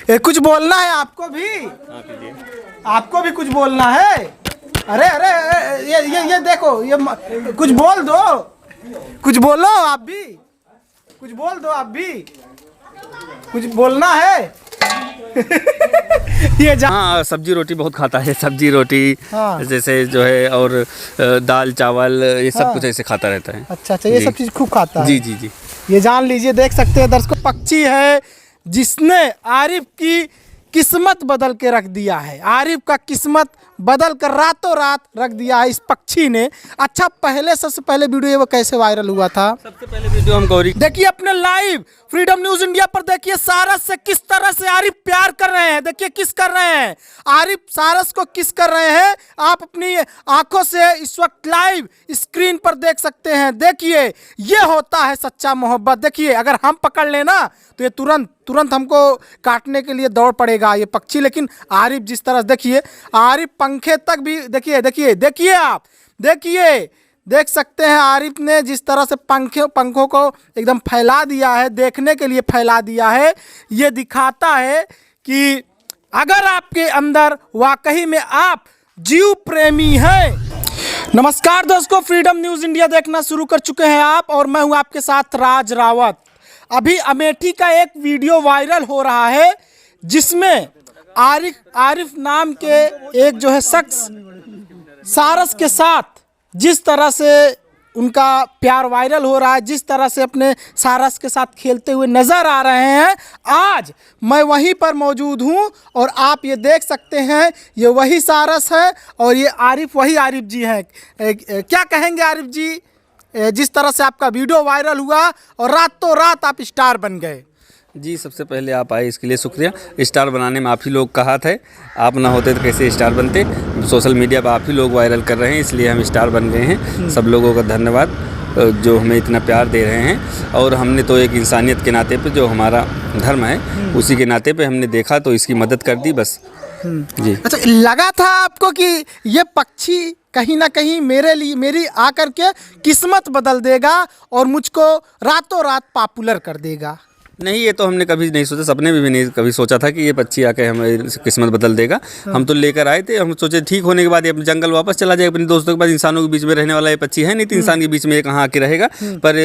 कुछ बोलना है आपको भी? आपको भी कुछ बोलना है? अरे अरे ये देखो, ये कुछ बोल दो, कुछ बोलो आप भी, कुछ बोल दो आप भी, कुछ बोलना है। ये हाँ, सब्जी रोटी बहुत खाता है, सब्जी रोटी हाँ। जैसे जो है, और दाल चावल ये सब हाँ। कुछ ऐसे खाता रहता है। अच्छा अच्छा, ये सब चीज़ खूब खाता है। जी जी जी। ये जान लीजिए, देख सकते हैं दर्शकों, पक्षी है जिसने आरिफ की किस्मत बदल के रख दिया है। आरिफ का किस्मत बदल कर रातों रात रख दिया है इस पक्षी ने। अच्छा, पहले सबसे पहले वीडियो वो कैसे वायरल हुआ था? सबसे पहले वीडियो हम गौरी देखिए अपने लाइव फ्रीडम न्यूज इंडिया पर, देखिए सारस से किस तरह से आरिफ प्यार कर रहे हैं। देखिए किस कर रहे हैं, आरिफ सारस को किस कर रहे हैं, आप अपनी आंखों से इस वक्त लाइव स्क्रीन पर देख सकते हैं। देखिए ये होता है सच्चा मोहब्बत। देखिए अगर हम पकड़ लेना तो ये तुरंत हमको काटने के लिए दौड़ पड़ेगा ये पक्षी, लेकिन आरिफ जिस तरह, देखिए आरिफ पंखे तक भी, देखिए आप देख सकते हैं आरिफ ने जिस तरह से पंखों को एकदम फैला दिया है, देखने के लिए फैला दिया है। ये दिखाता है कि अगर आपके अंदर वाकई में आप जीव प्रेमी हैं। नमस्कार दोस्तों, फ्रीडम न्यूज़ इंडिया देखना शुरू कर चुके हैं आप, और मैं हूं आपके साथ राज रावत। अभी अमेठी का एक वीडियो वायरल हो रहा है जिसमें आरिफ नाम के एक जो है शख्स सारस के साथ जिस तरह से उनका प्यार वायरल हो रहा है, जिस तरह से अपने सारस के साथ खेलते हुए नज़र आ रहे हैं, आज मैं वहीं पर मौजूद हूं और आप ये देख सकते हैं ये वही सारस है और ये आरिफ वही आरिफ जी हैं। क्या कहेंगे आरिफ जी, जिस तरह से आपका वीडियो वायरल हुआ और रातों रात आप स्टार बन गए? जी, सबसे पहले आप आए इसके लिए शुक्रिया। स्टार बनाने में आप ही लोग का हाथ है, आप ना होते तो कैसे स्टार बनते। सोशल मीडिया पर आप ही लोग वायरल कर रहे हैं, इसलिए हम स्टार बन गए हैं। सब लोगों का धन्यवाद जो हमें इतना प्यार दे रहे हैं। और हमने तो एक इंसानियत के नाते पे, जो हमारा धर्म है उसी के नाते पे हमने देखा तो इसकी मदद कर दी बस। जी। अच्छा, लगा था आपको कि ये पक्षी कहीं ना कहीं मेरी आकर के किस्मत बदल देगा और मुझको रातों रात पॉपुलर कर देगा? नहीं, ये तो हमने कभी नहीं सोचा, सपने में भी नहीं कभी सोचा था कि ये पक्षी आके हमें किस्मत बदल देगा। हम तो लेकर आए थे, हम सोचे ठीक होने के बाद ये अपने जंगल वापस चला जाएगा अपने दोस्तों के पास। इंसानों के बीच में रहने वाला ये पक्षी है नहीं, तो इंसान के बीच में ये कहाँ आके रहेगा। पर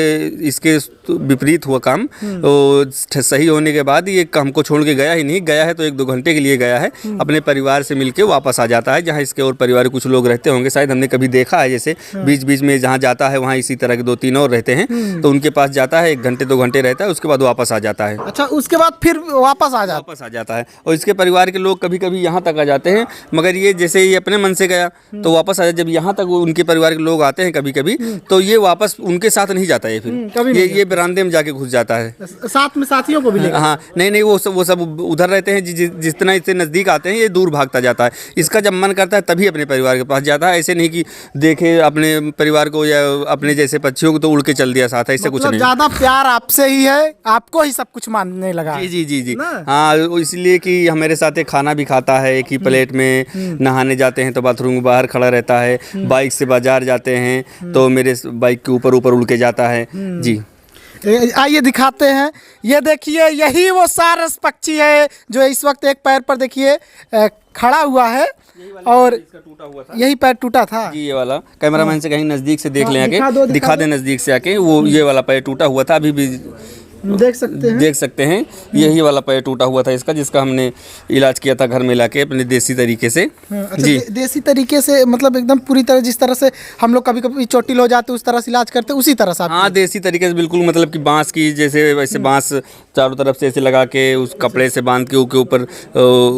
इसके विपरीत हुआ काम। तो सही होने के बाद ये हमको छोड़ के गया ही नहीं, गया है तो 1-2 घंटे के लिए गया है, अपने परिवार से मिल के वापस आ जाता है। जहाँ इसके और परिवार कुछ लोग रहते होंगे शायद, हमने कभी देखा है, जैसे बीच बीच में जहाँ जाता है वहाँ इसी तरह के 2-3 और रहते हैं, तो उनके पास जाता है, 1 घंटे 2 घंटे रहता है, उसके बाद वापस आ जाता है। अच्छा, उसके बाद फिर वापस आ जाता है। और इसके परिवार के लोग कभी कभी यहाँ तक आ जाते हैं, मगर ये जैसे ये अपने मन से गया तो वापस आ जाता। जब यहाँ तक उनके परिवार के लोग आते हैं कभी कभी, तो ये वापस उनके साथ नहीं जाता है, फिर ये बरामदे में जाके घुस जाता है, साथ में साथियों को भी लेकर। हाँ, नहीं, वो सब उधर रहते हैं। जितना इससे नज़दीक आते हैं ये दूर भागता जाता है। इसका जब मन करता है तभी अपने परिवार के पास जाता है। ऐसे नहीं कि देखे अपने परिवार को या अपने जैसे पक्षियों को तो उड़ के चल दिया साथ, ऐसा कुछ नहीं। ज़्यादा प्यार आपसे ही है, आपको ही सब कुछ मानने लगा। जी। हाँ, इसलिए कि हमारे साथ खाना भी खाता है, एक ही प्लेट में। नहाने जाते हैं तो बाथरूम के बाहर खड़ा रहता है। बाइक से बाजार जाते हैं तो मेरे बाइक के ऊपर उड़ के जाता है। जी, आइए दिखाते हैं। ये देखिए, यही वो सारस पक्षी है जो इस वक्त एक पैर पर देखिए खड़ा हुआ है और यही पैर टूटा था। जी, ये वाला कैमरामैन से कहीं नज़दीक से देख लें आके, दिखा दे नज़दीक से आके। वो ये वाला पैर टूटा हुआ था, अभी भी देख सकते हैं। यही वाला पैर टूटा हुआ था इसका, जिसका हमने इलाज किया था घर में लाके अपने देसी तरीके से। अच्छा, जी, देसी तरीके से मतलब एकदम पूरी तरह, जिस तरह से हम लोग कभी कभी चोटिल हो जाते उस तरह से इलाज करते, उसी तरह से? हाँ, देसी तरीके से बिल्कुल, मतलब कि बांस की जैसे, वैसे बांस चारों तरफ से ऐसे लगा के उस कपड़े से बांध के ऊपर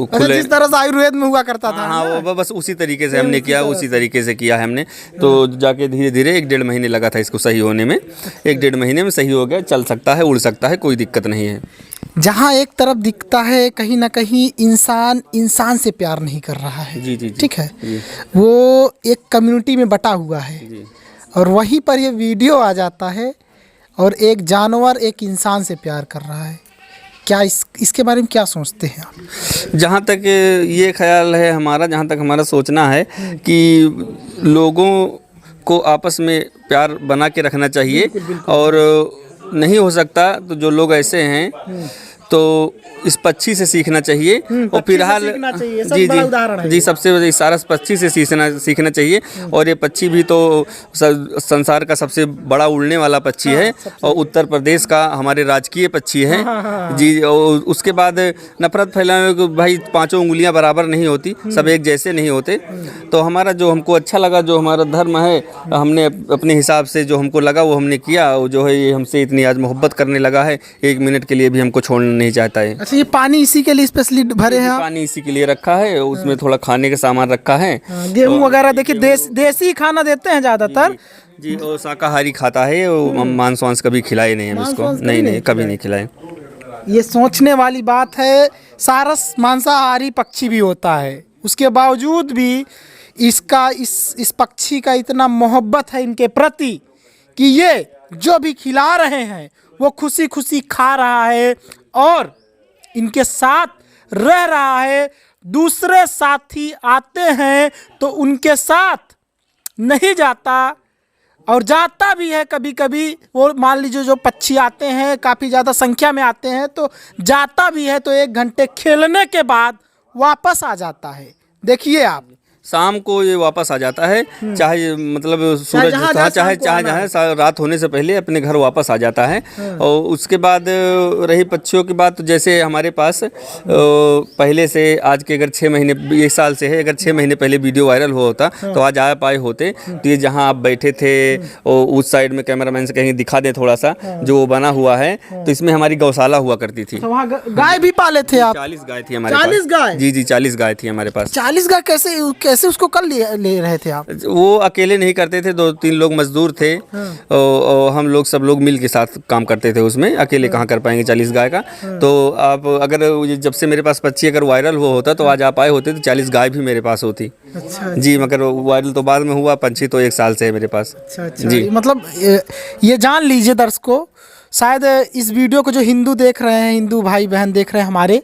खुले, जिस तरह से आयुर्वेद में हुआ करता था। हाँ, वो बस उसी तरीके से हमने किया, उसी तरीके से किया है हमने। तो जाके धीरे धीरे 1-1.5 महीने लगा था इसको सही होने में। 1-1.5 महीने में सही हो गया, चल सकता है, उड़ सकता है, कोई दिक्कत नहीं है। जहाँ एक तरफ दिखता है कहीं ना कहीं इंसान से प्यार नहीं कर रहा है। जी। ठीक है, वो एक कम्युनिटी में बटा हुआ है और वहीं पर ये वीडियो आ जाता है और एक जानवर एक इंसान से प्यार कर रहा है। क्या इसके बारे में क्या सोचते हैं आप? जहाँ तक ये ख्याल है हमारा, जहाँ तक हमारा सोचना है कि लोगों को आपस में प्यार बना के रखना चाहिए। और नहीं हो सकता तो जो लोग ऐसे हैं तो इस पक्षी से सीखना चाहिए। और फिलहाल सीखना चाहिए, सब जी बड़ा जी उदाहरण है जी, सबसे बड़ा सारस पक्षी से सीखना चाहिए। और ये पक्षी भी तो संसार का सबसे बड़ा उड़ने वाला पक्षी है और उत्तर प्रदेश का हमारे राजकीय पक्षी है जी। और उसके बाद नफरत फैलाने को, भाई पांचों उंगलियां बराबर नहीं होती, सब एक जैसे नहीं होते। तो हमारा जो हमको अच्छा लगा, जो हमारा धर्म है, हमने अपने हिसाब से जो हमको लगा वो हमने किया। और जो है ये हमसे इतनी आज मोहब्बत करने लगा है, 1 मिनट के लिए भी हमको छोड़ना नहीं चाहता है। अच्छा, ये पानी इसी के लिए स्पेशली भरे हैं आप? पानी इसी के लिए रखा है, उसमें थोड़ा खाने का सामान रखा है, गेहूं वगैरह। देखिए देसी खाना देते हैं ज़्यादातर जी। और शाकाहारी खाता है, वो मांस वांस कभी खिलाए नहीं हम इसको, नहीं कभी नहीं खिलाए। ये सोचने वाली बात है, सारस मांसाहारी पक्षी भी होता है, उसके बावजूद भी इसका इस पक्षी का इतना मोहब्बत है इनके प्रति कि ये जो भी खिला रहे हैं वो खुशी खुशी खा रहा है और इनके साथ रह रहा है। दूसरे साथी आते हैं तो उनके साथ नहीं जाता, और जाता भी है कभी कभी। वो मान लीजिए जो पक्षी आते हैं काफ़ी ज़्यादा संख्या में आते हैं तो जाता भी है, तो 1 घंटे खेलने के बाद वापस आ जाता है। देखिए आप, शाम को ये वापस आ जाता है, चाहे मतलब सूरज चाहे रात होने से पहले अपने घर वापस आ जाता है। और उसके बाद रही पक्षियों की बात, तो जैसे हमारे पास पहले से आज के अगर 6 महीने 1 साल से है, अगर 6 महीने पहले वीडियो वायरल हुआ होता तो आज आ पाए होते। तो ये जहाँ आप बैठे थे और उस साइड में कैमरामैन से कहीं दिखा दे थोड़ा सा जो वो बना हुआ है, तो इसमें हमारी गौशाला हुआ करती थी। तो वहाँ गाय भी पाले थे आप? 40 गाय थी हमारे पास। 40 गाय? जी जी, 40 गाय थी हमारे पास। 40 गाय कैसे उसको कर ले रहे थे आप? वो अकेले नहीं करते थे, 2-3 लोग मजदूर थे और हम लोग सब लोग मिल के साथ काम करते थे उसमें। अकेले कहाँ कर पाएंगे 40 गाय का। तो आप अगर जब से मेरे पास पक्षी अगर वायरल हुआ होता तो आज आप आए होते तो 40 गाय भी मेरे पास होती। अच्छा जी, मगर वायरल तो बाद में हुआ, पंछी तो 1 साल से है मेरे पास। अच्छा जी, मतलब ये जान लीजिए दर्शकों, शायद इस वीडियो को जो हिंदू देख रहे हैं, हिंदू भाई बहन देख रहे हैं, हमारे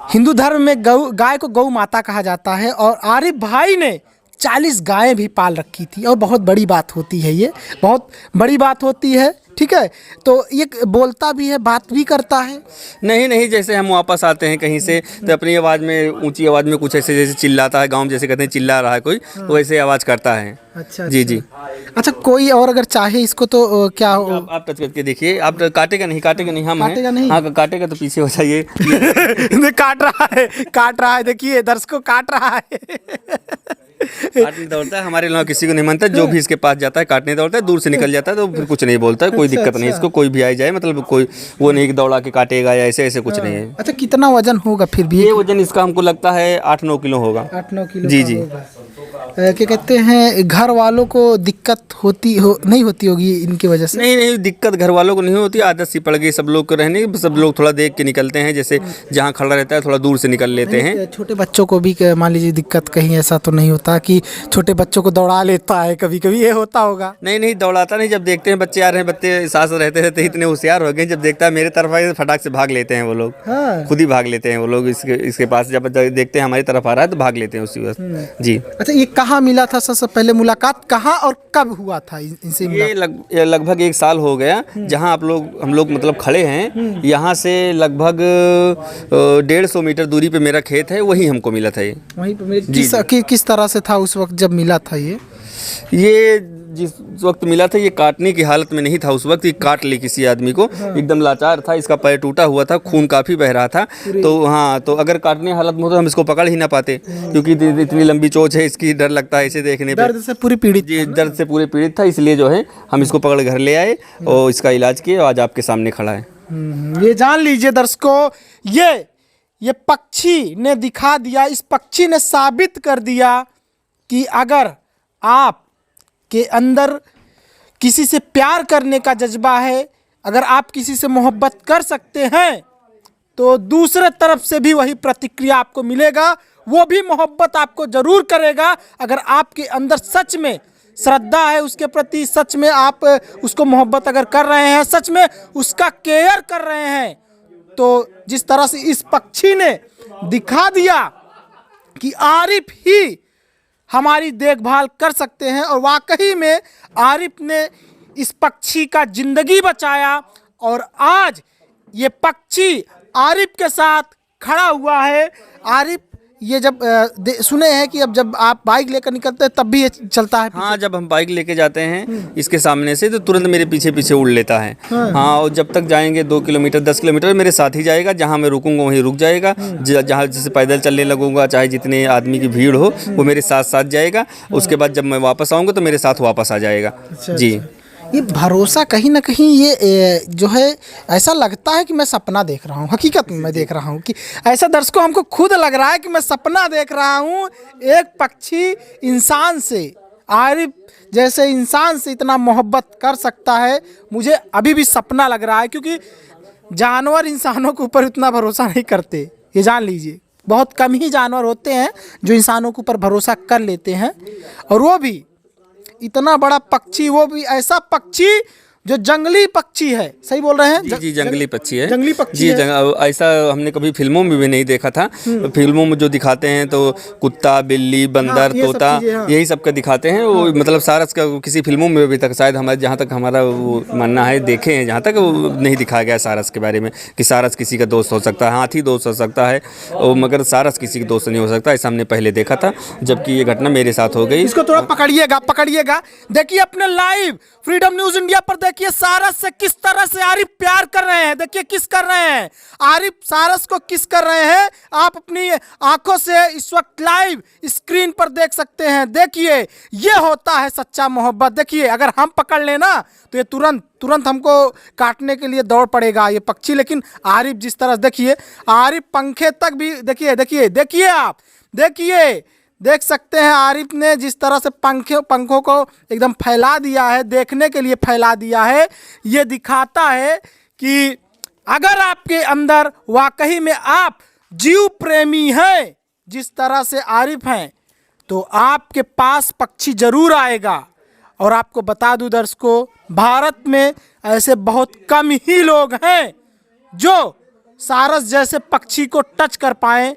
हिंदू धर्म में गाय को गौ माता कहा जाता है। और आरिफ भाई ने 40 गायें भी पाल रखी थी, और बहुत बड़ी बात होती है, ये बहुत बड़ी बात होती है। ठीक है, तो ये बोलता भी है, बात भी करता है? नहीं, जैसे हम वापस आते हैं कहीं से तो अपनी आवाज़ में, ऊंची आवाज़ में कुछ ऐसे जैसे चिल्लाता है, गाँव में जैसे कहते हैं चिल्ला रहा है कोई, तो वैसे आवाज़ करता है। अच्छा जी जी। अच्छा, कोई और अगर चाहे इसको तो क्या आप टच करके देखिए, आप काटेगा नहीं हम काटेगा हैं नहीं? हाँ, काटेगा तो पीछे हो जाइए। काट रहा है, देखिए दर्शकों, काट रहा है। काटने दौड़ता है, हमारे अलावा किसी को नहीं मानता। जो भी इसके पास जाता है काटने दौड़ता है, दूर से निकल जाता है तो फिर कुछ नहीं बोलता है, कोई दिक्कत नहीं इसको, कोई भी आ जाए, मतलब कोई वो नहीं कि दौड़ा के काटेगा या ऐसे कुछ नहीं है। अच्छा, कितना वजन होगा फिर भी? ये वजन इसका हमको लगता है 8-9 किलो होगा। 8-9 किलो? जी जी। क्या कहते हैं, घर वालों को दिक्कत नहीं होती होगी इनकी वजह से? नहीं, दिक्कत घर वालों को नहीं होती, आदत सी पड़ गई सब लोग को रहने की। सब लोग थोड़ा देख के निकलते हैं, जैसे जहाँ खड़ा रहता है थोड़ा दूर से निकल लेते हैं। छोटे बच्चों को भी मान लीजिए दिक्कत, कहीं ऐसा तो नहीं होता कि छोटे बच्चों को दौड़ा लेता है? कभी कभी ये होता होगा। नहीं, दौड़ाता नहीं। जब देखते हैं बच्चे आ रहे हैं, बच्चे साथ रहते रहते इतने होशियार हो गए, जब देखता है मेरे तरफ आए फटाक से भाग लेते हैं वो लोग। हाँ। खुद ही भाग लेते हैं वो लोग। इसके पास जब देखते हैं हमारी तरफ आ रहा है तो भाग लेते हैं उसी वक्त। जी। अच्छा, ये कहाँ मिला था सबसे पहले, मुलाकात कहाँ और कब हुआ था इनसे? ये लगभग 1 साल हो गया। जहाँ हम लोग मतलब खड़े हैं, यहाँ से लगभग 150 मीटर दूरी पे मेरा खेत है, वही हमको मिला था ये। वहीं पे किस तरह से था उस वक्त जब मिला था ये जिस वक्त मिला था ये काटने की हालत में नहीं था उस वक्त। ये काट ली किसी आदमी को। एकदम लाचार था, इसका पैर टूटा हुआ था, खून काफ़ी बह रहा था। तो हाँ, तो अगर काटने हालत में होता तो हम इसको पकड़ ही ना पाते, क्योंकि इतनी लंबी चोंच है इसकी, डर लगता है इसे देखने पे। दर्द से पूरी पीड़ित? जी, दर्द से पूरे पीड़ित था, इसलिए जो है हम इसको पकड़ घर ले आए और इसका इलाज किए और आज आपके सामने खड़ा है। ये जान लीजिए दर्शकों, ये पक्षी ने दिखा दिया, इस पक्षी ने साबित कर दिया कि अगर आप के अंदर किसी से प्यार करने का जज्बा है, अगर आप किसी से मोहब्बत कर सकते हैं तो दूसरे तरफ से भी वही प्रतिक्रिया आपको मिलेगा, वो भी मोहब्बत आपको ज़रूर करेगा। अगर आपके अंदर सच में श्रद्धा है उसके प्रति, सच में आप उसको मोहब्बत अगर कर रहे हैं, सच में उसका केयर कर रहे हैं, तो जिस तरह से इस पक्षी ने दिखा दिया कि आरिफ ही हमारी देखभाल कर सकते हैं, और वाकई में आरिफ ने इस पक्षी का ज़िंदगी बचाया। और आज ये पक्षी आरिफ के साथ खड़ा हुआ है। आरिफ, ये जब सुने हैं कि अब जब आप बाइक लेकर निकलते हैं तब भी ये चलता है? हाँ, जब हम बाइक लेके जाते हैं इसके सामने से तो तुरंत मेरे पीछे पीछे उड़ लेता है। हाँ, और जब तक जाएंगे 2 किलोमीटर 10 किलोमीटर मेरे साथ ही जाएगा, जहाँ मैं रुकूंगा वहीं रुक जाएगा। जहाँ जैसे पैदल चलने लगूंगा, चाहे जितने आदमी की भीड़ हो, वो मेरे साथ साथ जाएगा। उसके बाद जब मैं वापस आऊँगा तो मेरे साथ वापस आ जाएगा। जी, ये भरोसा कहीं ना कहीं ये जो है ऐसा लगता है कि मैं सपना देख रहा हूँ। हकीकत में मैं देख रहा हूँ कि ऐसा दर्शकों हमको खुद लग रहा है कि मैं सपना देख रहा हूँ। एक पक्षी इंसान से, आरिफ जैसे इंसान से इतना मोहब्बत कर सकता है, मुझे अभी भी सपना लग रहा है। क्योंकि जानवर इंसानों के ऊपर इतना भरोसा नहीं करते, ये जान लीजिए। बहुत कम ही जानवर होते हैं जो इंसानों के ऊपर भरोसा कर लेते हैं, और वो भी इतना बड़ा पक्षी, वो भी ऐसा पक्षी जो जंगली पक्षी है। सही बोल रहे हैं? जी, जंगली पक्षी है। जंगली पक्षी जी, है। ऐसा हमने कभी फिल्मों में भी नहीं देखा था। फिल्मों में जो दिखाते हैं तो कुत्ता, बिल्ली, बंदर, तोता, यही सब का दिखाते हैं। वो मतलब सारस का किसी फिल्मों में अभी तक शायद हमारे, जहाँ तक हमारा वो मानना है, देखे हैं जहाँ तक, वो नहीं दिखाया गया सारस के बारे में कि सारस किसी का दोस्त हो सकता है, हाथी दोस्त हो सकता है, मगर सारस किसी का दोस्त नहीं हो सकता। ऐसा हमने पहले देखा था, जबकि ये घटना मेरे साथ हो गई। इसको थोड़ा पकड़िएगा। देखिए अपने लाइव फ्रीडम न्यूज इंडिया पर देखिए सारस से किस तरह से आरिफ प्यार कर रहे हैं। देखिए किस कर रहे हैं, आरिफ सारस को किस कर रहे हैं, आप अपनी आंखों से इस वक्त लाइव स्क्रीन पर देख सकते हैं। देखिए ये होता है सच्चा मोहब्बत। देखिए अगर हम पकड़ लेना तो ये तुरंत हमको काटने के लिए दौड़ पड़ेगा ये पक्षी, लेकिन आरिफ जिस तरह, देखिए आरिफ पंखे तक भी, देखिए आप देख सकते हैं आरिफ ने जिस तरह से पंखों को एकदम फैला दिया है, देखने के लिए फैला दिया है। ये दिखाता है कि अगर आपके अंदर वाकई में आप जीव प्रेमी हैं, जिस तरह से आरिफ हैं, तो आपके पास पक्षी जरूर आएगा। और आपको बता दूं दर्शकों, भारत में ऐसे बहुत कम ही लोग हैं जो सारस जैसे पक्षी को टच कर पाएं।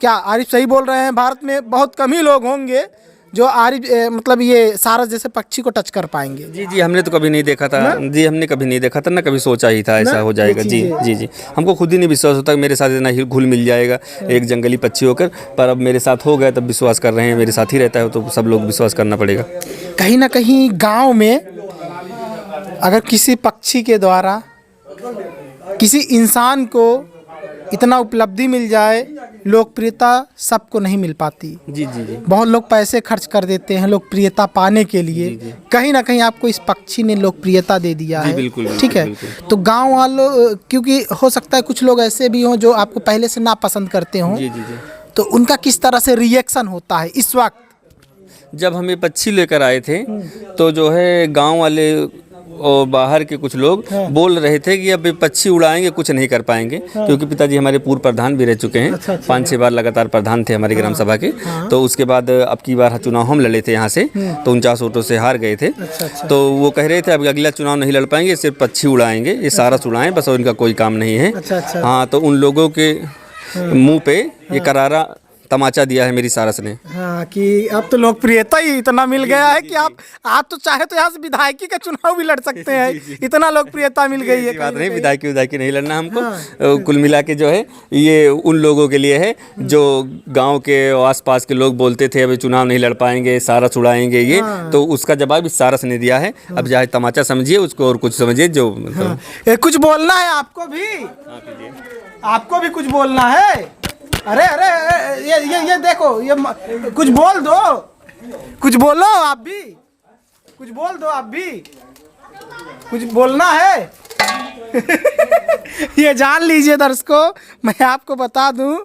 क्या आरिफ सही बोल रहे हैं? भारत में बहुत कम ही लोग होंगे जो आरिफ मतलब ये सारस जैसे पक्षी को टच कर पाएंगे। जी, हमने तो कभी नहीं देखा था। जी, हमने कभी नहीं देखा था, ना कभी सोचा ही था ऐसा हो जाएगा। जी, हमको खुद ही नहीं विश्वास होता कि मेरे साथ इतना ही घुल मिल जाएगा एक जंगली पक्षी होकर। पर अब मेरे साथ हो गया तब विश्वास कर रहे हैं, मेरे साथ ही रहता है तो सब लोग विश्वास करना पड़ेगा। कहीं ना कहीं गाँव में अगर किसी पक्षी के द्वारा किसी इंसान को इतना उपलब्धि मिल जाए, लोकप्रियता सबको नहीं मिल पाती। जी। बहुत लोग पैसे खर्च कर देते हैं लोकप्रियता पाने के लिए। जी। कहीं ना कहीं आपको इस पक्षी ने लोकप्रियता दे दिया है। बिल्कुल, ठीक है। तो गांव वालों, क्योंकि हो सकता है कुछ लोग ऐसे भी हों जो आपको पहले से ना पसंद करते हों। जी। तो उनका किस तरह से रिएक्शन होता है इस वक्त? जब हम ये पक्षी लेकर आए थे तो जो है गांव वाले और बाहर के कुछ लोग बोल रहे थे कि अब ये पक्षी उड़ाएंगे कुछ नहीं कर पाएंगे, क्योंकि पिताजी हमारे पूर्व प्रधान भी रह चुके हैं। 5-6 बार लगातार प्रधान थे हमारे ग्राम सभा के। तो उसके बाद अब की बार चुनाव हम लड़े थे यहाँ से, तो 49 वोटों से हार गए थे। तो वो कह रहे थे अब अगला चुनाव नहीं लड़ पाएंगे, सिर्फ पक्षी उड़ाएंगे, ये सारस उड़ाएं बस, और इनका कोई काम नहीं है। हाँ, तो उन लोगों के मुँह पे ये करारा तमाचा दिया है मेरी सारस ने। हाँ, कि अब तो लोकप्रियता ही इतना मिल गया है कि आप तो चाहे तो यहाँ से विधायकी का चुनाव भी लड़ सकते हैं। इतना लोकप्रियता मिल गई है। बात नहीं, विधायकी नहीं लड़ना हमको। कुल मिला के जो है ये उन लोगों के लिए है जो गांव के आसपास के लोग बोलते थे अभी चुनाव नहीं लड़ पाएंगे, सारस उड़ाएंगे ये। तो उसका जवाब इस सारस ने दिया है। अब चाहे तमाचा समझिए उसको और कुछ समझिए जो कुछ बोलना है आपको भी कुछ बोलना है। अरे ये देखो, ये कुछ बोल दो, कुछ बोलो आप भी, कुछ बोल दो आप भी, कुछ बोलना है। ये जान लीजिए दर्शकों, मैं आपको बता दूं,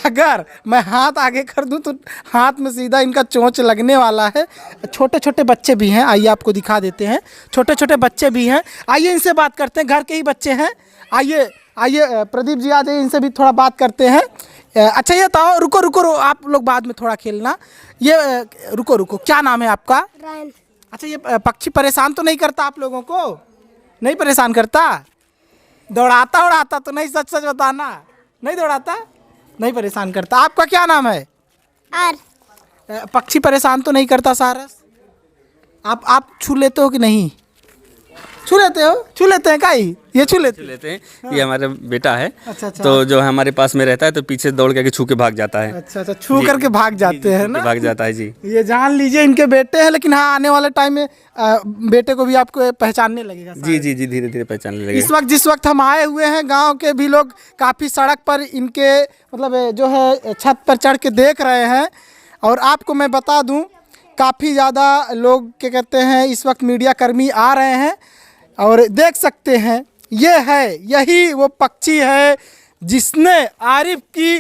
अगर मैं हाथ आगे कर दूं तो हाथ में सीधा इनका चोंच लगने वाला है। छोटे छोटे बच्चे भी हैं, आइए आपको दिखा देते हैं। छोटे छोटे बच्चे भी हैं, आइए इनसे बात करते हैं। घर के ही बच्चे हैं। आइए प्रदीप जी आ जाइए, इनसे भी थोड़ा बात करते हैं। अच्छा ये बताओ, रुको आप लोग बाद में थोड़ा खेलना। ये रुको, क्या नाम है आपका? रायन। अच्छा, ये पक्षी परेशान तो नहीं करता आप लोगों को? नहीं परेशान करता? दौड़ाता तो नहीं? सच बताना। नहीं दौड़ाता, नहीं परेशान करता। आपका क्या नाम है? आर। पक्षी परेशान तो नहीं करता सारस? आप छू लेते हो कि नहीं? छू लेते हो, छू लेते हैं काई, ये छू लेते लेते हैं। ये हमारा बेटा है, अच्छा, अच्छा। तो जो हमारे पास में रहता है तो पीछे दौड़ के छू के भाग जाता है। अच्छा अच्छा, छू करके भाग जाते हैं ना, भाग जाता है जी। ये जान लीजिए इनके बेटे हैं, लेकिन हाँ आने वाले टाइम में बेटे को भी आपको पहचानने लगेगा जी जी जी, धीरे धीरे पहचानने लगे। इस वक्त जिस वक्त हम आए हुए हैं, गांव के भी लोग काफ़ी सड़क पर इनके मतलब जो है छत पर चढ़ के देख रहे हैं। और आपको मैं बता दूं, काफ़ी ज़्यादा लोग क्या कहते हैं इस वक्त मीडिया कर्मी आ रहे हैं और देख सकते हैं, ये है, यही वो पक्षी है जिसने आरिफ की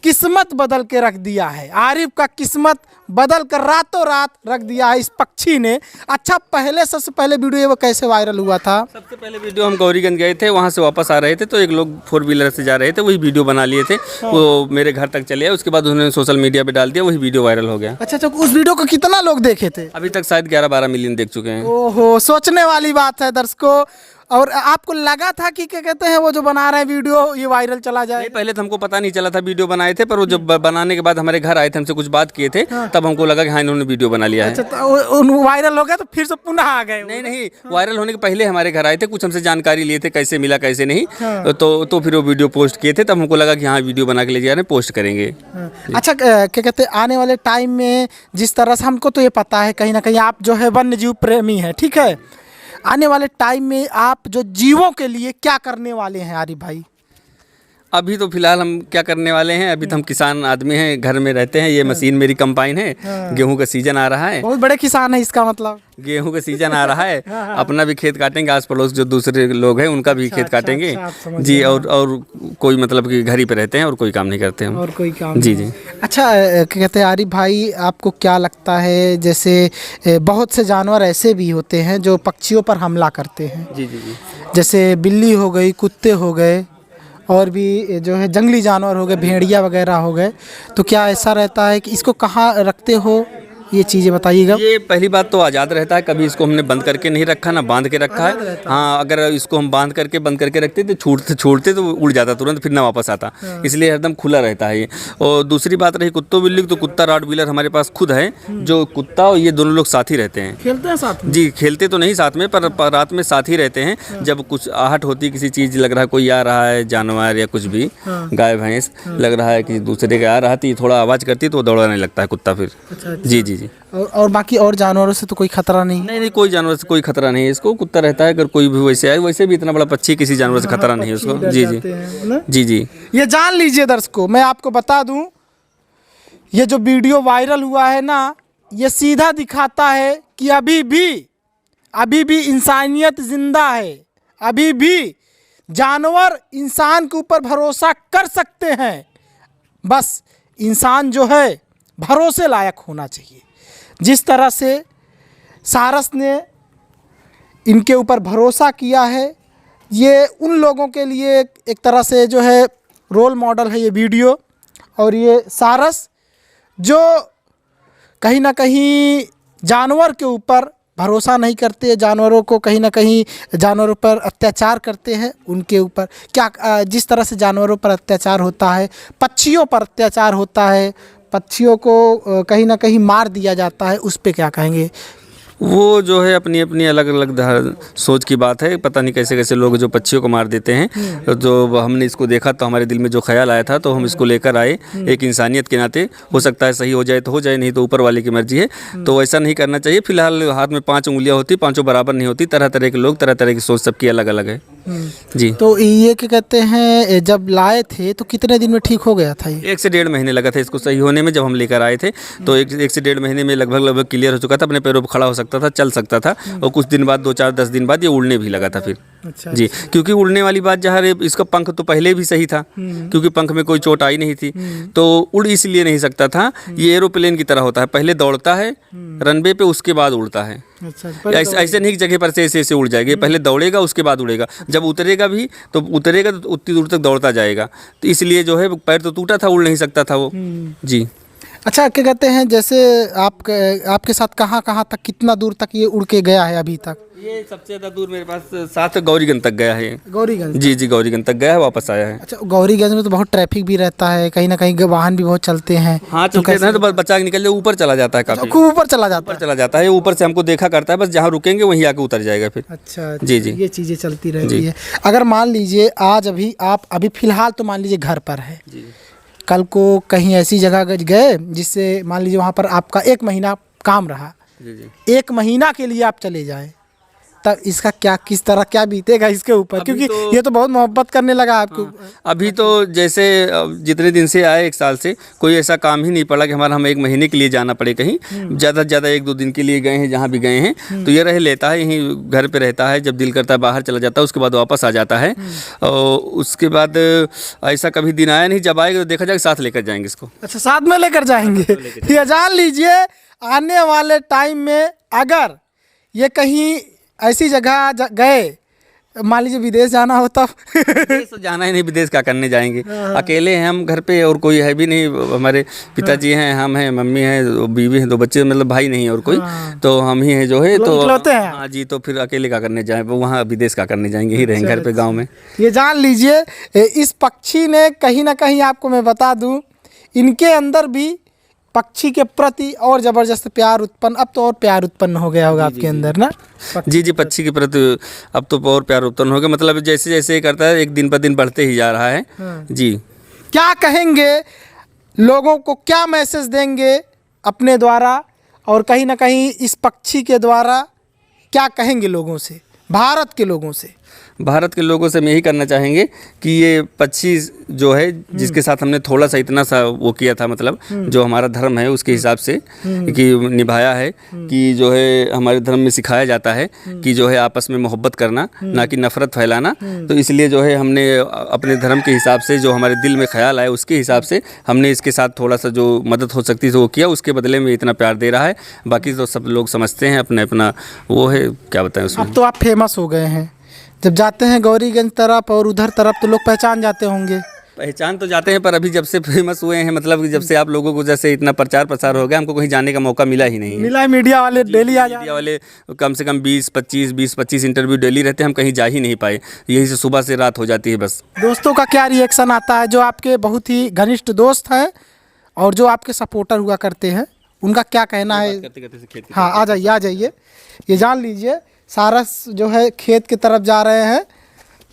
किस्मत बदल के रख दिया है। आरिफ का किस्मत बदल कर रातों रात रख दिया है इस पक्षी ने। अच्छा, पहले सबसे पहले वीडियो वो कैसे वायरल हुआ था? सबसे पहले वीडियो हम गौरीगंज गए थे, वहाँ से वापस आ रहे थे तो एक लोग 4 व्हीलर से जा रहे थे, वही वीडियो बना लिए थे। वो मेरे घर तक चले आए, उसके बाद उन्होंने सोशल मीडिया पे डाल दिया, वही वीडियो वायरल हो गया। अच्छा अच्छा, उस वीडियो को कितना लोग देखे थे? अभी तक शायद 11-12 मिलियन देख चुके हैं। ओहो, सोचने वाली बात है दर्शकों। और आपको लगा था कि क्या कहते हैं वो जो बना रहे हैं वीडियो ये वायरल चला जाए? नहीं, पहले तो हमको पता नहीं चला था, वीडियो बनाए थे, पर वो जब बनाने के बाद हमारे घर आए थे, हमसे कुछ बात किए थे, तब हमको लगा कि हाँ इन्होंने वीडियो बना लिया है। अच्छा, तो वायरल हो गया तो फिर से पुनः आ गए? नहीं नहीं, वायरल होने के पहले हमारे घर आए थे, कुछ हमसे जानकारी लिए थे कैसे मिला कैसे नहीं, तो फिर वो वीडियो पोस्ट किए थे, तब हमको लगा कि हाँ वीडियो बना के ले जा रहे हैं, पोस्ट करेंगे। अच्छा, क्या कहते हैं आने वाले टाइम में जिस तरह से हमको तो ये पता है कहीं ना कहीं आप जो है वन्य जीव प्रेमी है, ठीक है, आने वाले टाइम में आप जो जीवों के लिए क्या करने वाले हैं आरिफ भाई? अभी तो फिलहाल हम क्या करने वाले हैं, अभी तो हम किसान आदमी हैं, घर में रहते हैं। ये मशीन मेरी कंबाइन है, गेहूं का सीजन आ रहा है। बहुत बड़े किसान है इसका मतलब। गेहूं का सीजन आ रहा है, अपना भी खेत काटेंगे, आस पड़ोस जो दूसरे लोग हैं उनका भी खेत काटेंगे जी। और कोई मतलब कि घर ही पे रहते हैं और कोई काम नहीं करते हम। और कोई काम जी नहीं। जी। अच्छा, क्या कहते हैं आरिफ भाई, आपको क्या लगता है जैसे बहुत से जानवर ऐसे भी होते हैं जो पक्षियों पर हमला करते हैं? जी जी जी। जैसे बिल्ली हो गई, कुत्ते हो गए, और भी जो है जंगली जानवर हो गए, भेड़िया वगैरह हो गए, तो क्या ऐसा रहता है कि इसको कहाँ रखते हो, ये चीज़ें बताइएगा। ये पहली बात तो आज़ाद रहता है, कभी इसको हमने बंद करके नहीं रखा, ना बांध के रखा है। हाँ, अगर इसको हम बंद करके रखते तो छोड़ते तो उड़ जाता तुरंत, फिर ना वापस आता, इसलिए एकदम खुला रहता है ये। और दूसरी बात रही कुत्तों बिल्ली, तो कुत्ता रॉटवीलर हमारे पास खुद है, जो कुत्ता और ये दोनों लोग साथ ही रहते हैं। खेलते हैं साथ में? जी, खेलते तो नहीं साथ में, पर रात में साथ ही रहते हैं। जब कुछ आहट होती, किसी चीज़ लग रहा है कोई आ रहा है, जानवर या कुछ भी, गाय भैंस लग रहा है कि दूसरे के आ रहा है, थोड़ा आवाज़ करती है तो दौड़ाने लगता है कुत्ता फिर। अच्छा। जी जी जी। और बाकी और जानवरों से तो कोई खतरा नहीं? नहीं, कोई जानवर से कोई खतरा नहीं है इसको, कुत्ता रहता है। अगर कोई भी वैसे आए, वैसे भी इतना बड़ा पक्षी, किसी जानवर से खतरा नहीं है उसको। जी जी जी जी। ये जान लीजिए दर्शकों, मैं आपको बता दूं, ये जो वीडियो वायरल हुआ है ना, ये सीधा दिखाता है कि अभी भी इंसानियत जिंदा है, अभी भी जानवर इंसान के ऊपर भरोसा कर सकते हैं। बस इंसान जो है भरोसे लायक होना चाहिए। जिस तरह से सारस ने इनके ऊपर भरोसा किया है, ये उन लोगों के लिए एक तरह से जो है रोल मॉडल है ये वीडियो। और ये सारस जो कहीं ना कहीं जानवर के ऊपर भरोसा नहीं करते, जानवरों को कहीं ना कहीं जानवरों पर अत्याचार करते हैं, उनके ऊपर क्या जिस तरह से जानवरों पर अत्याचार होता है, पक्षियों पर अत्याचार होता है, पक्षियों को कहीं ना कहीं मार दिया जाता है, उस पे क्या कहेंगे? वो जो है अपनी अपनी अलग अलग सोच की बात है। पता नहीं कैसे कैसे लोग जो पक्षियों को मार देते हैं। जो हमने इसको देखा तो हमारे दिल में जो ख्याल आया था, तो हम इसको लेकर आए एक इंसानियत के नाते। हो सकता है सही हो जाए तो हो जाए, नहीं तो ऊपर वाले की मर्जी है। तो ऐसा नहीं करना चाहिए। फिलहाल हाथ में 5 उंगलियां होती, 5 बराबर नहीं होती। तरह तरह के लोग, तरह तरह की सोच सबकी अलग अलग है जी। तो ये क्या कहते हैं, जब लाए थे तो कितने दिन में ठीक हो गया था ये? 1 से 1.5 महीने लगा था इसको सही होने में। जब हम लेकर आए थे तो 1 से 1.5 महीने में लगभग क्लियर हो चुका था, अपने पैरों पर खड़ा हो सकता था, चल सकता था। और कुछ दिन बाद 2-4-10 दिन बाद ये उड़ने भी लगा था फिर। अच्छा, जी, क्योंकि उड़ने वाली बात जहाँ इसका पंख तो पहले भी सही था, क्योंकि पंख में कोई चोट आई नहीं थी, तो उड़ इसलिए नहीं सकता था। ये एरोप्लेन की तरह होता है, पहले दौड़ता है रनवे पे, उसके बाद उड़ता है। अच्छा, ऐसे नहीं जगह पर से ऐसे उड़ जाएगा, पहले दौड़ेगा उसके बाद उड़ेगा। जब उतरेगा तो उतनी दूर तक दौड़ता जाएगा। तो इसलिए जो है पैर तो टूटा था, उड़ नहीं सकता था वो जी। अच्छा, क्या कहते हैं, जैसे आपके साथ कहाँ कहाँ तक, कितना दूर तक ये उड़ के गया है अभी तक? ये सबसे ज़्यादा दूर मेरे पास साथ गौरीगंज तक गया है। गौरीगंज? जी जी, गौरीगंज तक गया है, वापस आया है। अच्छा, गौरीगंज में तो बहुत ट्रैफिक भी रहता है, कहीं ना कहीं वाहन भी बहुत चलते हैं। हाँ, चलते हैं तो बस बचा के निकल जाए, ऊपर चला जाता है, काफ़ी खूब ऊपर चला जाता ऊपर चला जाता है। ऊपर से हमको देखा करता है, बस जहाँ रुकेंगे वहीं आके उतर जाएगा फिर। है? अच्छा, जी, जी। ये चीज़ें चलती रहती है। अगर मान लीजिए आज आप अभी फिलहाल तो मान लीजिए घर पर है, कल को कहीं ऐसी जगह गए जिससे मान लीजिए वहाँ पर आपका 1 महीना काम रहा, जी जी। 1 महीना के लिए आप चले जाए, तब इसका किस तरह क्या बीतेगा इसके ऊपर? क्योंकि ये तो बहुत मोहब्बत करने लगा आपको। अभी तो जैसे जितने दिन से आए, 1 साल से कोई ऐसा काम ही नहीं पड़ा कि हमारा हम 1 महीने के लिए जाना पड़े कहीं। ज़्यादा से ज़्यादा 1-2 दिन के लिए गए हैं, जहाँ भी गए हैं तो ये रह लेता है, यहीं घर पे रहता है। जब दिल करता है बाहर चला जाता है, उसके बाद वापस आ जाता है। और उसके बाद ऐसा कभी दिन आया नहीं, जब आएगा तो देखा जाएगा साथ लेकर जाएंगे इसको। अच्छा, साथ में लेकर जाएंगे। ये जान लीजिए, आने वाले टाइम में अगर ये कहीं ऐसी जगह गए, मान लीजिए विदेश जाना हो तब विदेश तो जाना ही नहीं, विदेश क्या करने जाएंगे? अकेले हैं हम घर पे, और कोई है भी नहीं। हमारे पिताजी हैं, हम हैं, मम्मी हैं, बीवी हैं, 2 बच्चे, मतलब भाई नहीं और कोई। तो हम ही हैं जो है, तो इकलौते हैं। हाँ जी, तो फिर अकेले क्या करने जाएं? वहाँ विदेश क्या करने जाएंगे? ही रहेंगे घर पे, गाँव में। ये जान लीजिए, इस पक्षी ने कहीं ना कहीं, आपको मैं बता दूं, इनके अंदर भी पक्षी के प्रति और ज़बरदस्त प्यार उत्पन्न, अब तो और प्यार उत्पन्न हो गया होगा आपके अंदर ना? जी जी, पक्षी के प्रति अब तो और प्यार उत्पन्न हो गया। मतलब जैसे जैसे ये करता है, एक दिन पर दिन बढ़ते ही जा रहा है। जी। क्या कहेंगे लोगों को, क्या मैसेज देंगे अपने द्वारा, और कहीं ना कहीं इस पक्षी के द्वारा क्या कहेंगे लोगों से, भारत के लोगों से? भारत के लोगों से हम यही करना चाहेंगे कि ये पक्षी जो है, जिसके साथ हमने थोड़ा सा इतना सा वो किया था, मतलब जो हमारा धर्म है उसके हिसाब से कि निभाया है, कि जो है हमारे धर्म में सिखाया जाता है कि जो है आपस में मोहब्बत करना, ना कि नफ़रत फैलाना। तो इसलिए जो है हमने अपने धर्म के हिसाब से, जो हमारे दिल में ख्याल आए उसके हिसाब से हमने इसके साथ थोड़ा सा जो मदद हो सकती है वो किया। उसके बदले में इतना प्यार दे रहा है। बाकी तो सब लोग समझते हैं, अपने अपना वो है, क्या बताएं उसमें। अब तो आप फेमस हो गए हैं, जब जाते हैं गौरीगंज तरफ और उधर तरफ तो लोग पहचान जाते होंगे। पहचान तो जाते हैं, पर अभी जब से फेमस हुए हैं, मतलब कि जब से आप लोगों को जैसे इतना प्रचार प्रसार हो गया, हमको कहीं जाने का मौका मिला ही नहीं है। मिला है, मीडिया वाले डेली आ मीडिया वाले कम से कम 20-25 इंटरव्यू डेली रहते हैं, हम कहीं जा ही नहीं पाए। यही से सुबह से रात हो जाती है बस। दोस्तों का क्या रिएक्शन आता है, जो आपके बहुत ही घनिष्ठ दोस्त हैं और जो आपके सपोर्टर हुआ करते हैं, उनका क्या कहना है? हाँ, आ जाइए। ये जान लीजिए, सारस जो है खेत की तरफ जा रहे हैं,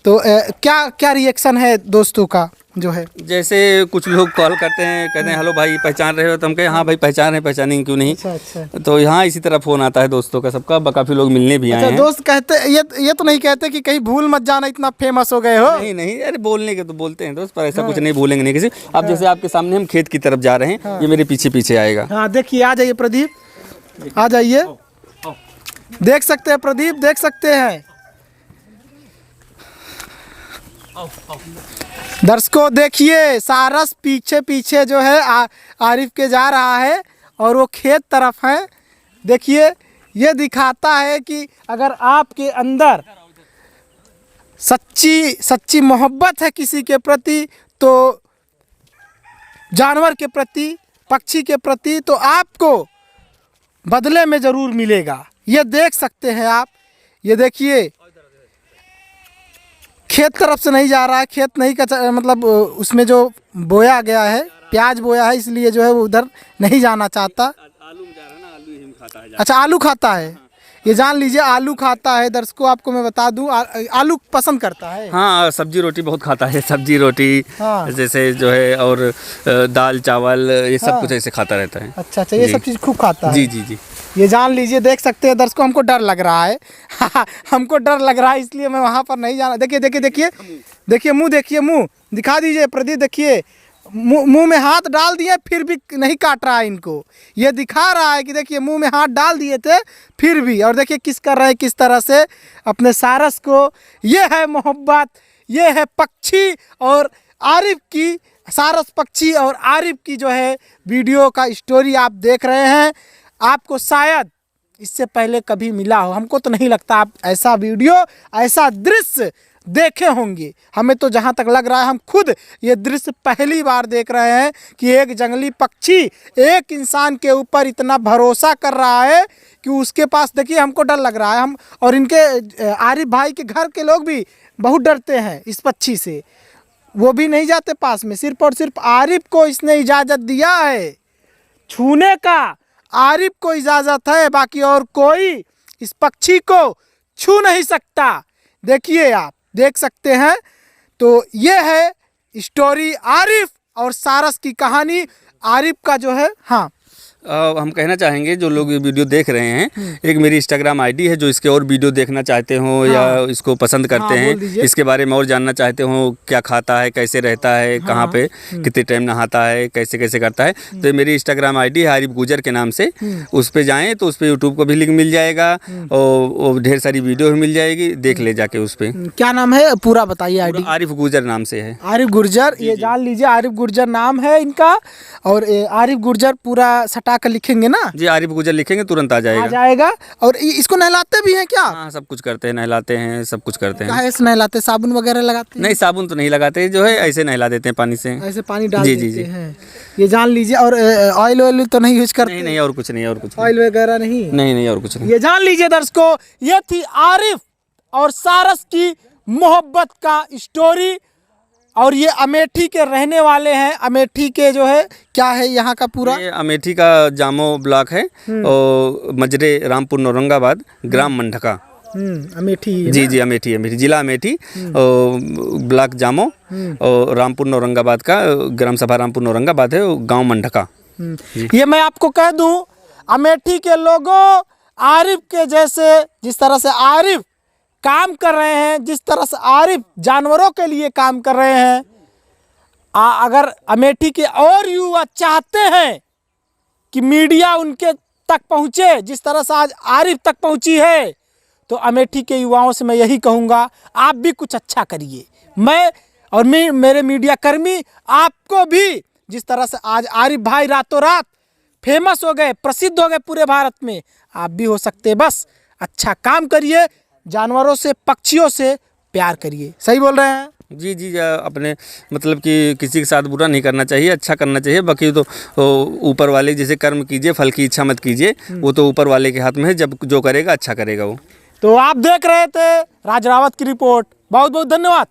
तो क्या रिएक्शन है दोस्तों का जो है? जैसे कुछ लोग कॉल करते हैं, कहते हैं हेलो भाई पहचान रहे हो, तो हम कहें हाँ भाई पहचान है, पहचानेंगे क्यों नहीं। अच्छा। तो यहाँ इसी तरह फ़ोन आता है दोस्तों का, सबका। काफ़ी लोग मिलने भी आए हैं। दोस्त कहते, ये तो नहीं कहते कि कहीं भूल मत जाना, इतना फेमस हो गए हो? नहीं, अरे बोलने के तो बोलते हैं दोस्त, पर ऐसा कुछ नहीं, भूलेंगे नहीं किसी। अब जैसे आपके सामने हम खेत की तरफ जा रहे हैं, ये मेरे पीछे पीछे आएगा। हाँ, देखिए, आ जाइए प्रदीप, आ जाइए। देख सकते हैं प्रदीप, देख सकते हैं दर्शकों, देखिए सारस पीछे पीछे जो है आरिफ के जा रहा है और वो खेत तरफ है। देखिए, ये दिखाता है कि अगर आपके अंदर सच्ची मोहब्बत है किसी के प्रति, तो जानवर के प्रति, पक्षी के प्रति, तो आपको बदले में ज़रूर मिलेगा। ये देख सकते हैं आप, ये देखिए खेत तरफ से नहीं जा रहा है, खेत नहीं मतलब उसमें जो बोया गया है, प्याज बोया है, इसलिए जो है वो उधर नहीं जाना चाहता। आलू में जा रहा है ना, आलू ही खाता है। अच्छा, आलू खाता है। ये जान लीजिए, आलू खाता है। दर्शकों आपको मैं बता दूं, आलू पसंद करता है। हाँ, सब्जी रोटी बहुत खाता है, सब्जी रोटी। हाँ। जैसे जो है, और दाल चावल ये सब कुछ ऐसे खाता रहता है। अच्छा, ये सब चीज़ खूब खाता है। जी। ये जान लीजिए, देख सकते हैं दर्शकों, हमको डर लग रहा है हमको डर लग रहा है, इसलिए मैं वहाँ पर नहीं जाना। देखिए मुँह, देखिए मुँह दिखा दीजिए प्रदीप, देखिए मुंह में हाथ डाल दिए, फिर भी नहीं काट रहा है इनको। ये दिखा रहा है कि देखिए मुंह में हाथ डाल दिए थे फिर भी, और देखिए किस कर रहे हैं, किस तरह से अपने सारस को। ये है मोहब्बत, ये है पक्षी और आरिफ की, सारस पक्षी और आरिफ की जो है वीडियो का स्टोरी आप देख रहे हैं। आपको शायद इससे पहले कभी मिला हो, हमको तो नहीं लगता आप ऐसा वीडियो, ऐसा दृश्य देखे होंगे। हमें तो जहाँ तक लग रहा है हम खुद ये दृश्य पहली बार देख रहे हैं कि एक जंगली पक्षी एक इंसान के ऊपर इतना भरोसा कर रहा है कि उसके पास, देखिए हमको डर लग रहा है, हम और इनके आरिफ भाई के घर के लोग भी बहुत डरते हैं इस पक्षी से, वो भी नहीं जाते पास में। सिर्फ और सिर्फ आरिफ को इसने इजाज़त दिया है छूने का, आरिफ को इजाज़त है, बाकी और कोई इस पक्षी को छू नहीं सकता। देखिए आप देख सकते हैं। तो ये है स्टोरी आरिफ और सारस की कहानी। आरिफ का जो है, हाँ हम कहना चाहेंगे जो लोग ये वीडियो देख रहे हैं, एक मेरी इंस्टाग्राम आईडी है, जो इसके और वीडियो देखना चाहते हो या इसको पसंद करते हैं, इसके बारे में और जानना चाहते हो, क्या खाता है, कैसे रहता है, कहाँ पे कितने टाइम नहाता है, कैसे कैसे करता है, तो ये मेरी इंस्टाग्राम आईडी है आरिफ गुजर के नाम से। उस पर जाएँ तो उस पर यूट्यूब को भी लिंक मिल जाएगा और ढेर सारी वीडियो भी मिल जाएगी, देख ले जाके उस पर। क्या नाम है पूरा बताइए? आईडी आरिफ गुजर नाम से है। आरिफ गुर्जर, ये जान लीजिए, आरिफ गुर्जर नाम है इनका। और आरिफ गुर्जर पूरा सटा कर लिखेंगे ना जी, आरिफ गुजर लिखेंगे तुरंत आ जाएगा। और इसको नहलाते भी हैं क्या? हाँ, सब कुछ करते हैं, नहलाते हैं, सब कुछ करते हैं। कैसे नहलाते? साबुन वगैरह लगाते हैं? नहीं, साबुन तो नहीं लगाते, जो है ऐसे नहला देते हैं पानी से, ऐसे पानी डाल जी, देते जी, जी। हैं, ये जान लीजिए। और ऑयल तो नहीं यूज करते? नहीं नहीं, और कुछ नहीं, और कुछ ऑयल वगैरह नहीं, नहीं, और कुछ नहीं। ये जान लीजिए दर्शकों, ये थी आरिफ और सारस की मोहब्बत का स्टोरी। और ये अमेठी के रहने वाले हैं। अमेठी के जो है, क्या है यहाँ का पूरा? ये अमेठी का जामो ब्लॉक है और मजरे रामपुर औरंगाबाद, ग्राम मंडका। अमेठी जी जी, अमेठी जिला अमेठी और ब्लॉक जामो और रामपुर औरंगाबाद का ग्राम सभा रामपुर औरंगाबाद है, गांव मंडका। ये मैं आपको कह दूं, अमेठी के लोगों, आरिफ के जैसे, जिस तरह से आरिफ काम कर रहे हैं, जिस तरह से आरिफ जानवरों के लिए काम कर रहे हैं, अगर अमेठी के और युवा चाहते हैं कि मीडिया उनके तक पहुंचे जिस तरह से आज आरिफ तक पहुंची है, तो अमेठी के युवाओं से मैं यही कहूँगा, आप भी कुछ अच्छा करिए। मैं और मेरे मीडिया कर्मी आपको भी, जिस तरह से आज आरिफ भाई रातों रात फेमस हो गए, प्रसिद्ध हो गए पूरे भारत में, आप भी हो सकते। बस अच्छा काम करिए, जानवरों से, पक्षियों से प्यार करिए। सही बोल रहे हैं? जी जी, अपने मतलब कि किसी के साथ बुरा नहीं करना चाहिए, अच्छा करना चाहिए। बाकी तो ऊपर वाले जैसे कर्म कीजिए, फल की इच्छा मत कीजिए, वो तो ऊपर वाले के हाथ में है, जब जो करेगा अच्छा करेगा वो। तो आप देख रहे थे राज रावत की रिपोर्ट। बहुत बहुत धन्यवाद।